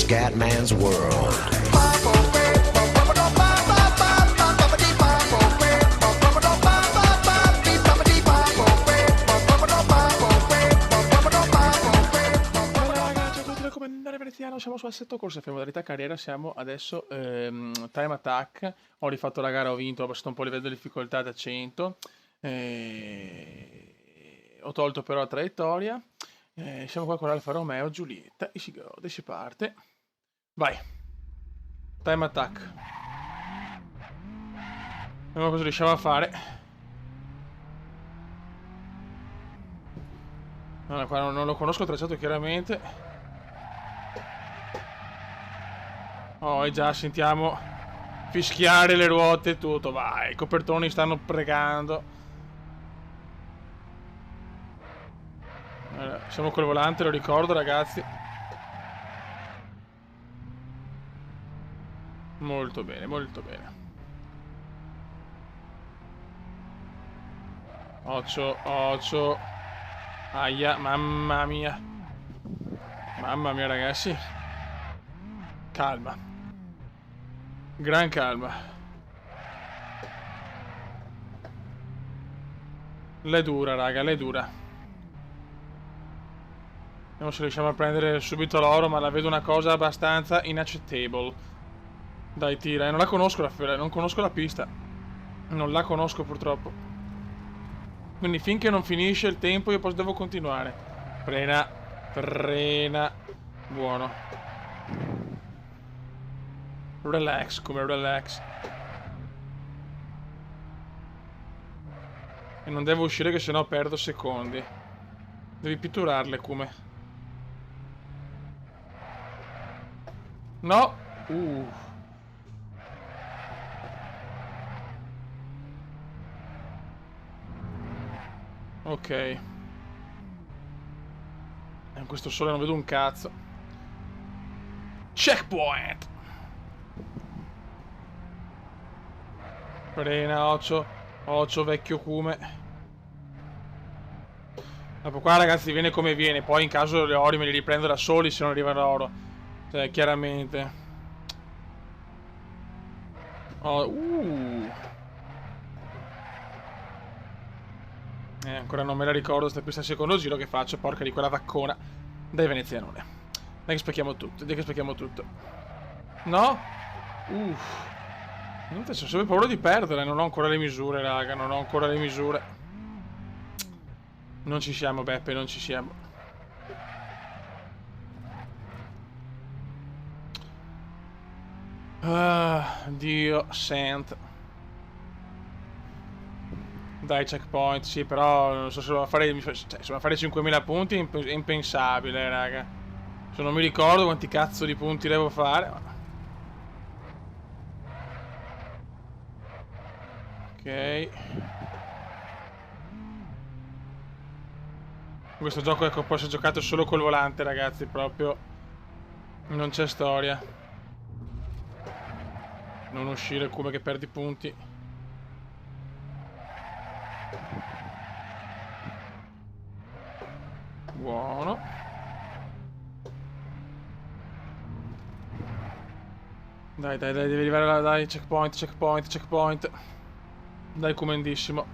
Scatman's World. Veneziano, siamo su Assetto Corsa, modalità carriera, siamo adesso Time Attack. Ho rifatto la gara, ho vinto, ho abbassato un po' il livello di difficoltà da 100, ho tolto però la traiettoria. Siamo qua con Alfa Romeo Giulietta e si gode, si parte. Vai, Time Attack, vediamo cosa riusciamo a fare. Allora, qua non lo conosco il tracciato chiaramente. Oh, e già sentiamo fischiare le ruote e tutto. Vai, i copertoni stanno pregando. Allora, siamo col volante, lo ricordo, ragazzi. Molto bene, molto bene. Occhio, occhio. Aia, mamma mia. Mamma mia, ragazzi. Calma. Gran calma. L'è dura, raga, l'è dura. Vediamo se riusciamo a prendere subito l'oro, ma la vedo una cosa abbastanza inaccettabile. Dai, tira, non la conosco non conosco la pista. Non la conosco purtroppo. Quindi finché non finisce il tempo io devo continuare. Frena, frena. Buono. Relax, come relax. E non devo uscire che sennò perdo secondi. Devi pitturarle, come. No! Ok. In questo sole non vedo un cazzo. Checkpoint! Frena, occhio. Occhio, vecchio cume. Dopo qua, ragazzi, viene come viene. Poi in caso le ori me li riprendo da soli se non arriva l'oro. Cioè, chiaramente. Oh, ancora non me la ricordo sta pista al secondo giro che faccio. Porca di quella vaccona. Dai, venezianone. Dai che spacchiamo tutto. Dai che spacchiamo tutto. No? Ho sempre paura di perdere. Non ho ancora le misure, raga. Non ho ancora le misure. Non ci siamo, Beppe, non ci siamo. Dio sant. Dai, checkpoint, sì, però non so se devo fare, cioè, se devo fare 5000 punti è impensabile, raga. Se non mi ricordo quanti cazzo di punti devo fare. Ok. Questo gioco ecco, può essere giocato solo col volante, ragazzi, proprio non c'è storia. Non uscire come che perdi punti. Buono. Dai, dai, dai, devi arrivare là, dai, checkpoint, checkpoint, checkpoint. Dai, comandissimo.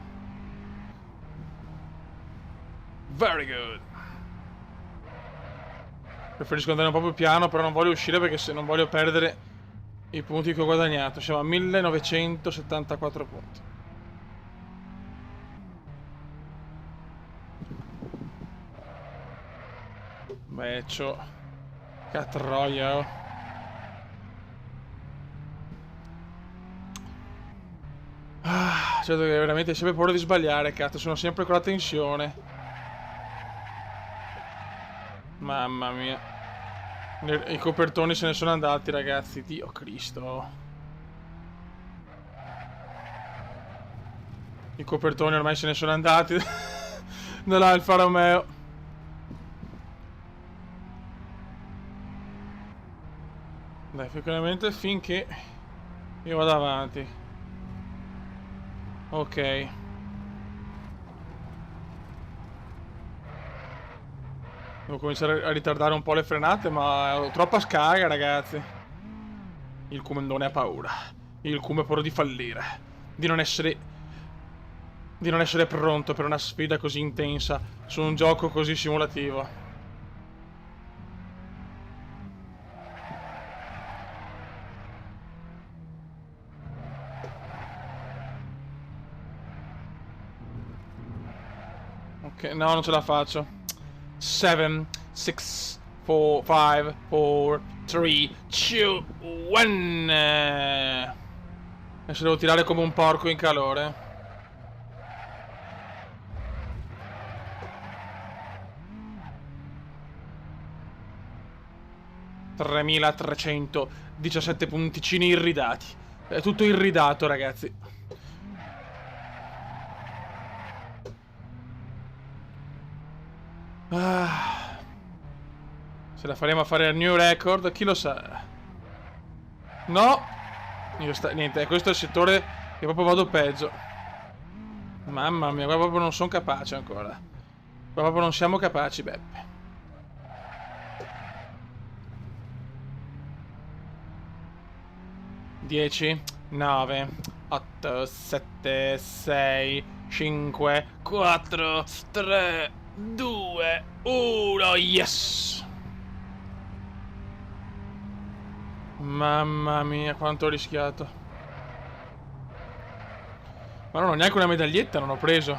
Very good. Preferisco andare un po' più piano, però non voglio uscire perché se non voglio perdere i punti che ho guadagnato. Siamo a 1974 punti. Beccio. Catroia, oh. Certo che veramente ho sempre paura di sbagliare, cazzo, sono sempre con la tensione. Mamma mia. I copertoni se ne sono andati, ragazzi, Dio Cristo. I copertoni ormai se ne sono andati dall'Alfa Romeo. Dai, sicuramente finché io vado avanti. Ok. Devo cominciare a ritardare un po' le frenate, ma ho troppa scarica, ragazzi. Il Cumendone ha paura. Il Cume ha paura di fallire. Di non essere pronto per una sfida così intensa su un gioco così simulativo. Ok, no, non ce la faccio. 7, 6, 4, 5, 4, 3, 2, 1. Adesso devo tirare come un porco in calore. $3.317 punticini irridati. È tutto irridato, ragazzi. Se la faremo a fare il new record, chi lo sa? No! Niente, questo è il settore che proprio vado peggio. Mamma mia, qua proprio non sono capace ancora. Qua proprio non siamo capaci, Beppe. Dieci, 9, 8, 7, 6, 5, 4, 3, 2, 1, yes! Mamma mia, quanto ho rischiato. Ma non ho neanche una medaglietta, non ho preso.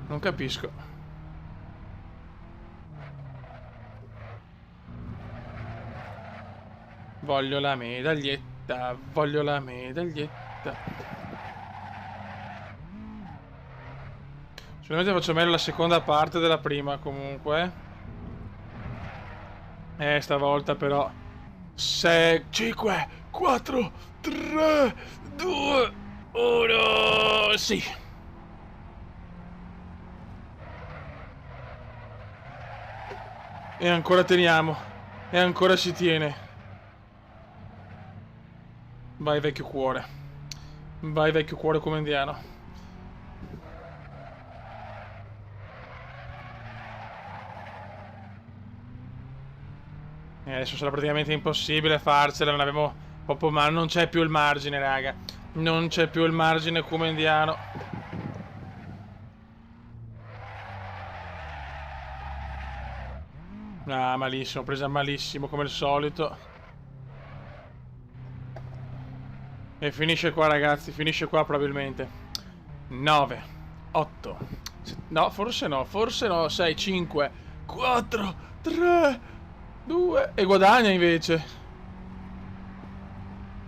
Non capisco. Voglio la medaglietta, voglio la medaglietta. Sicuramente faccio meglio la seconda parte della prima, comunque. Stavolta però 6, 5, 4, 3, 2, 1, sì. E ancora teniamo. E ancora si tiene. Vai vecchio cuore. Vai vecchio cuore comendiano. Adesso sarà praticamente impossibile farcela, non abbiamo proprio, ma non c'è più il margine, raga. Non c'è più il margine comendiano. Ah, malissimo, presa malissimo come al solito. E finisce qua, ragazzi, finisce qua probabilmente. 9, 8, no, forse no, 6, 5, 4, 3... 2 e guadagna invece.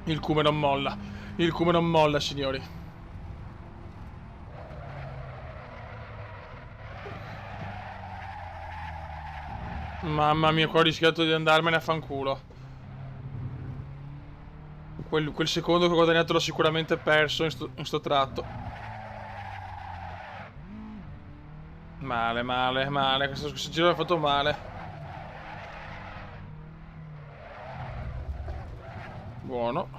Il Cume non molla. Il Cume non molla, signori. Mamma mia, qua ho rischiato di andarmene a fanculo. Quel secondo che ho guadagnato l'ho sicuramente perso in sto tratto. Male, male, male. Questo giro l'ha fatto male. Buono.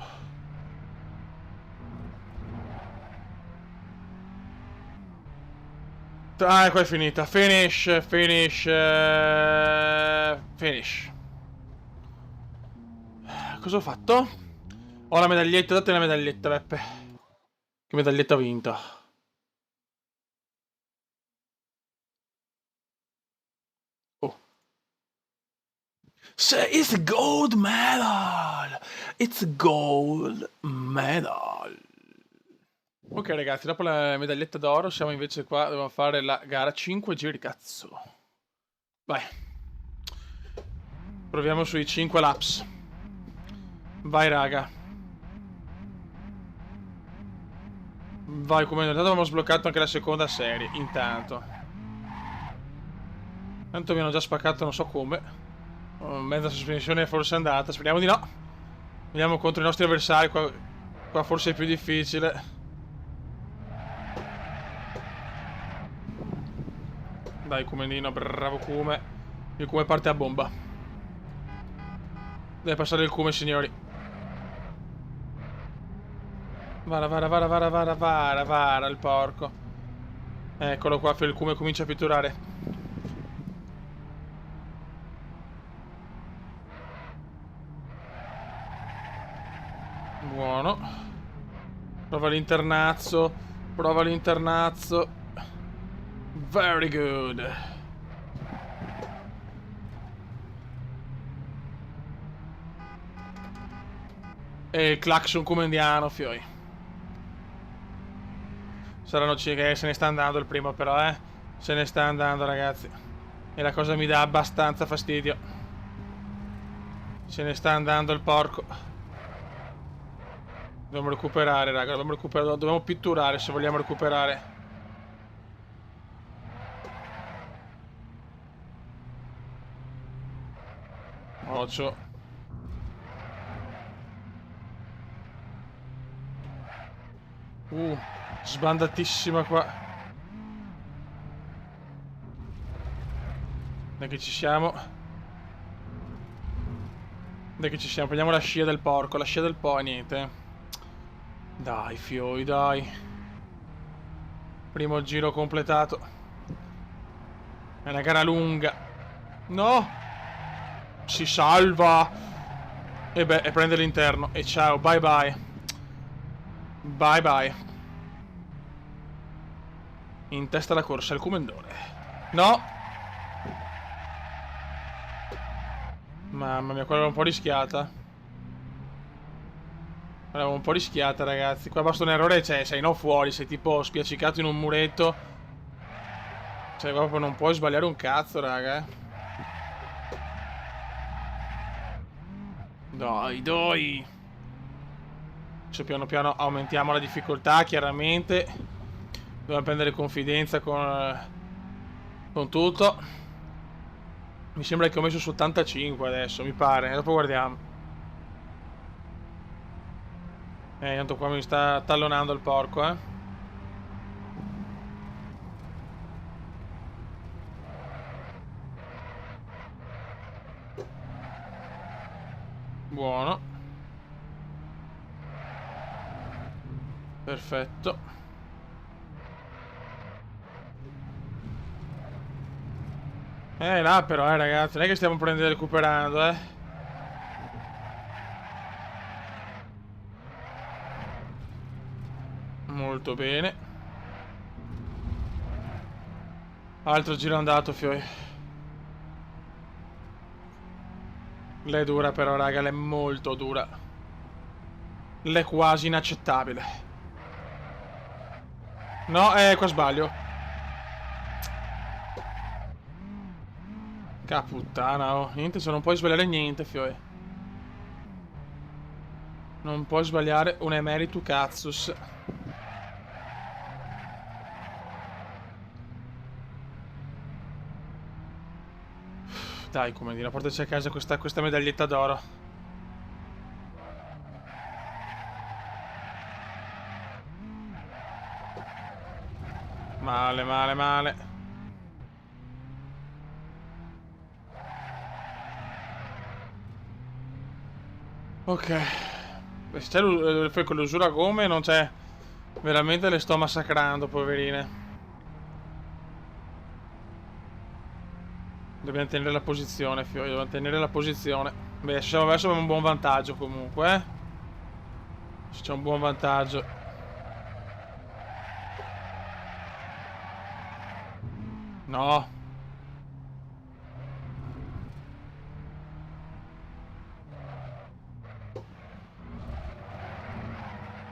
Ah, ecco è finita. Finish, finish, finish. Cosa ho fatto? Ho la medaglietta, date la medaglietta, Beppe. Che medaglietta ho vinto? Oh. It's a gold medal! It's a gold medal! Ok ragazzi, dopo la medaglietta d'oro siamo invece qua, dobbiamo fare la gara 5 giri cazzo. Vai. Proviamo sui 5 laps. Vai raga. Vai, come intanto abbiamo sbloccato anche la seconda serie, intanto. Tanto mi hanno già spaccato non so come. Mezza sospensione forse è andata, speriamo di no. Andiamo contro i nostri avversari, qua forse è più difficile. Dai Cumenino, bravo Cume. Il Cume parte a bomba. Deve passare il Cume, signori. Vara, vara, vara, vara, vara, vara, vara, il porco. Eccolo qua, il cume comincia a pitturare. Buono. Prova l'internazzo. Prova l'internazzo. Very good. E il clacson comendiano, fioi. Saranno che se ne sta andando il primo però, se ne sta andando, ragazzi. E la cosa mi dà abbastanza fastidio. Se ne sta andando il porco. Dobbiamo recuperare, raga. Dobbiamo pitturare se vogliamo recuperare. Occhio. Sbandatissima qua. Dai che ci siamo. Dai che ci siamo. Prendiamo la scia del porco. La scia del niente. Dai fioi, dai. Primo giro completato. È una gara lunga. No. Si salva. E beh, e prende l'interno. E ciao, bye bye. Bye bye. In testa alla corsa il Comendore. No. Mamma mia, quella era un po' rischiata. Era un po' rischiata, ragazzi. Qua basta un errore, cioè, sei no fuori. Sei tipo spiaccicato in un muretto. Cioè, proprio non puoi sbagliare un cazzo, raga. Dai, dai. Adesso piano piano aumentiamo la difficoltà, chiaramente. Dobbiamo prendere confidenza con tutto. Mi sembra che ho messo su 85 adesso, mi pare. Dopo guardiamo. Intanto qua mi sta tallonando il porco, Buono. Perfetto. Là però, ragazzi, non è che stiamo recuperando, Molto bene. Altro giro andato, fioi. L'è dura però, raga, l'è molto dura. L'è quasi inaccettabile. No, qua sbaglio. Caputtana, oh. Niente, se non puoi sbagliare niente, fioi. Non puoi sbagliare un emeritu cazzus. Dai, come dire, portaci a casa questa medaglietta d'oro. Male, male, male. Ok. Se c'è con l'usura come non c'è. Veramente le sto massacrando, poverine. Dobbiamo tenere la posizione, fioi. Dobbiamo tenere la posizione. Beh, se siamo verso abbiamo un buon vantaggio comunque, Se c'è un buon vantaggio. No.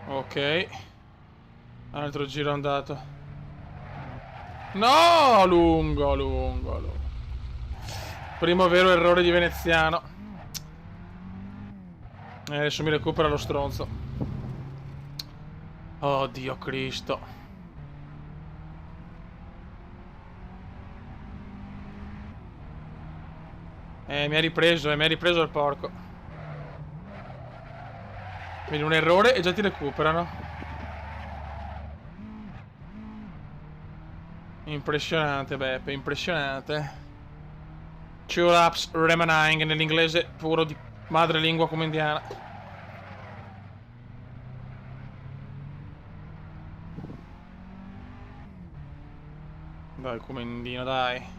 Ok. Altro giro andato. No, lungo, lungo, lungo. Primo vero errore di veneziano. Adesso mi recupera lo stronzo. Oh Dio Cristo. Mi ha ripreso il porco. Vedi un errore e già ti recuperano. Impressionante, Beppe, impressionante. Two laps remaining nell'inglese puro di madrelingua come indiana. il comendino, dai.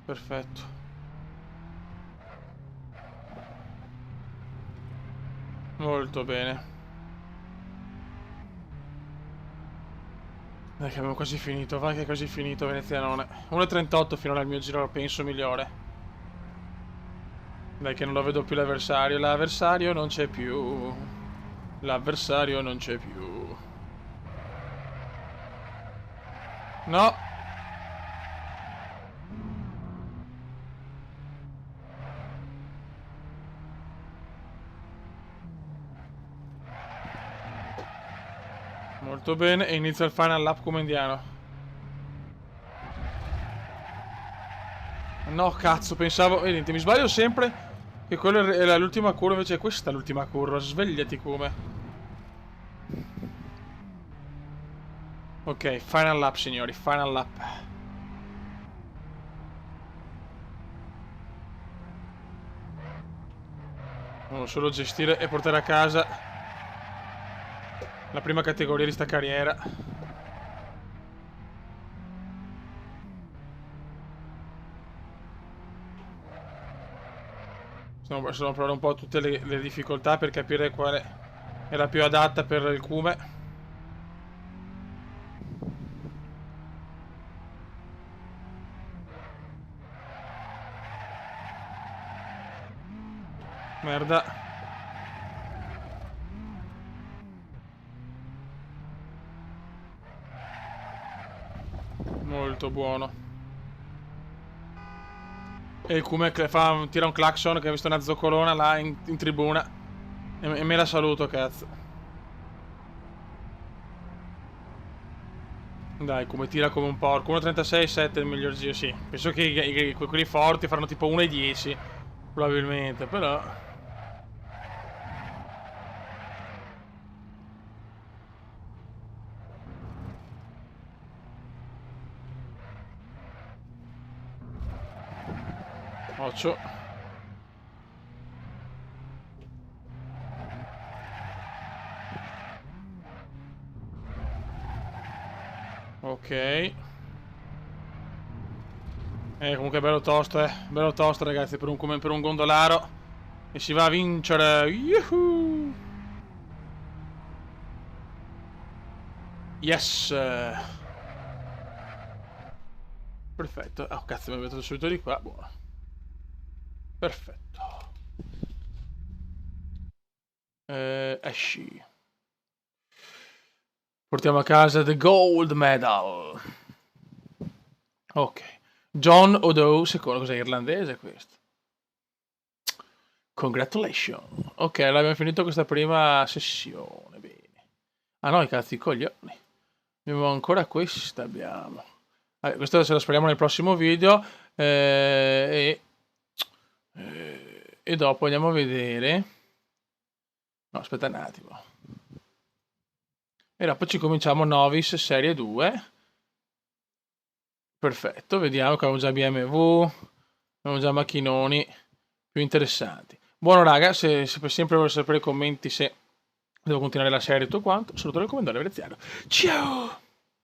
Perfetto. Molto bene. Dai che abbiamo quasi finito, vai che è quasi finito Venezianone. 1.38 finora il mio giro, penso, migliore. Dai che non lo vedo più l'avversario. L'avversario non c'è più. L'avversario non c'è più. No. Molto bene, e inizia il final lap comendiano. No, cazzo, pensavo... Vedi, mi sbaglio sempre che quella era l'ultima curva, invece questa è l'ultima curva. Svegliati come. Ok, final lap, signori, final lap. Devo solo gestire e portare a casa la prima categoria di sta carriera. Sono provare un po' tutte le difficoltà per capire quale è la più adatta per il Cume. Merda. Molto buono. E il Cume tira un clacson, che ha visto una zoccolona là in tribuna. E me la saluto, cazzo. Dai, come tira come un porco. 1.36,7 il miglior giro, sì. Penso che quelli forti faranno tipo 1.10. Probabilmente, però... Occhio. Ok. Comunque bello tosto, bello tosto, ragazzi, per un gondolaro. E si va a vincere. Yuhu! Yes! Perfetto. Oh, cazzo, mi è venuto subito di qua. Buono. Perfetto. Esci. Portiamo a casa the gold medal. Ok. John O'Doe, secondo, cos'è, irlandese questo? Congratulations. Ok, l'abbiamo finito questa prima sessione. Bene. Ah no, i cazzi coglioni. Abbiamo ancora questa, abbiamo. Questa se la speriamo nel prossimo video. E dopo andiamo a vedere. No, aspetta un attimo. E dopo ci cominciamo Novice Serie 2. Perfetto, vediamo che abbiamo già BMW. Abbiamo già macchinoni più interessanti. Buono raga, se sempre voglio sapere i commenti se devo continuare la serie e tutto quanto, saluto il commendatore veneziano. Ciao!